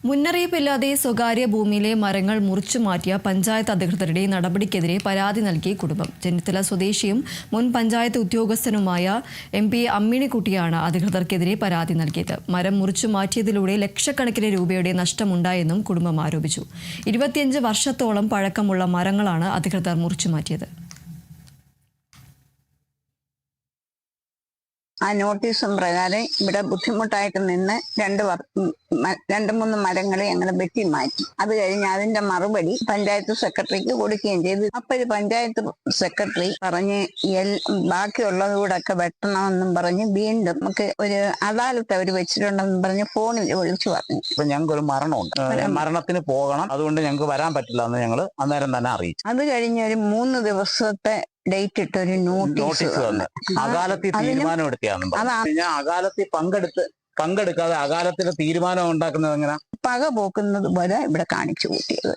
മുന്നറിയിപ്പില്ലാതെ സ്വകാര്യ ഭൂമിയിലെ മരങ്ങൾ മുറിച്ചു മാറ്റിയ പഞ്ചായത്ത് അധികൃതരുടെ നടപടിക്കെതിരെ പരാതി നൽകി കുടുംബം. ചെന്നിത്തല സ്വദേശിയും മുൻ പഞ്ചായത്ത് ഉദ്യോഗസ്ഥനുമായ MP അമ്മിണിക്കുട്ടിയാണ് അധികൃതർക്കെതിരെ പരാതി നൽകിയത്. മരം മുറിച്ചു മാറ്റിയതിലൂടെ ലക്ഷക്കണക്കിന് രൂപയുടെ നഷ്ടമുണ്ടായെന്നും കുടുംബം ആരോപിച്ചു. 25 വർഷത്തോളം പഴക്കമുള്ള മരങ്ങളാണ് അധികൃതർ മുറിച്ചു മാറ്റിയത്. ആ നോട്ടീസും പ്രകാരം ഇവിടെ ബുദ്ധിമുട്ടായിട്ട് നിന്ന് 2-3 മരങ്ങളെ ഞങ്ങൾ വെട്ടി മാറ്റി. അത് കഴിഞ്ഞ് അതിന്റെ മറുപടി പഞ്ചായത്ത് സെക്രട്ടറിക്ക് കൊടുക്കുകയും ചെയ്തു. അപ്പോഴ് പഞ്ചായത്ത് സെക്രട്ടറി പറഞ്ഞ് ബാക്കിയുള്ളത് കൂടെ ഒക്കെ വെട്ടണമെന്നും പറഞ്ഞ് വീണ്ടും നമുക്ക് ഒരു അദാലത്ത് അവർ വെച്ചിട്ടുണ്ടെന്നും പറഞ്ഞ് ഫോണിൽ വിളിച്ചു പറഞ്ഞു. ഇപ്പൊ ഞങ്ങൾക്ക് ഒരു മരണമുണ്ട്, മരണത്തിന് പോകണം, അതുകൊണ്ട് ഞങ്ങൾക്ക് വരാൻ പറ്റില്ല എന്ന് ഞങ്ങൾ അന്നേരം തന്നെ അറിയിച്ചു. അത് കഴിഞ്ഞ് ഒരു 3 ദിവസത്തെ ഡേറ്റ് ഇട്ട് ഒരു നോട്ടീസ് വന്ന് അകാലത്തിൽ തീരുമാനം എടുക്കുകയാണ്. അകാലത്തിൽ പങ്കെടുക്കാതെ അകാലത്തിലെ തീരുമാനം ഉണ്ടാക്കുന്നത് എങ്ങനെ പക പോക്കുന്നത് പോലെ ഇവിടെ കാണിച്ചു കൂട്ടിയത്.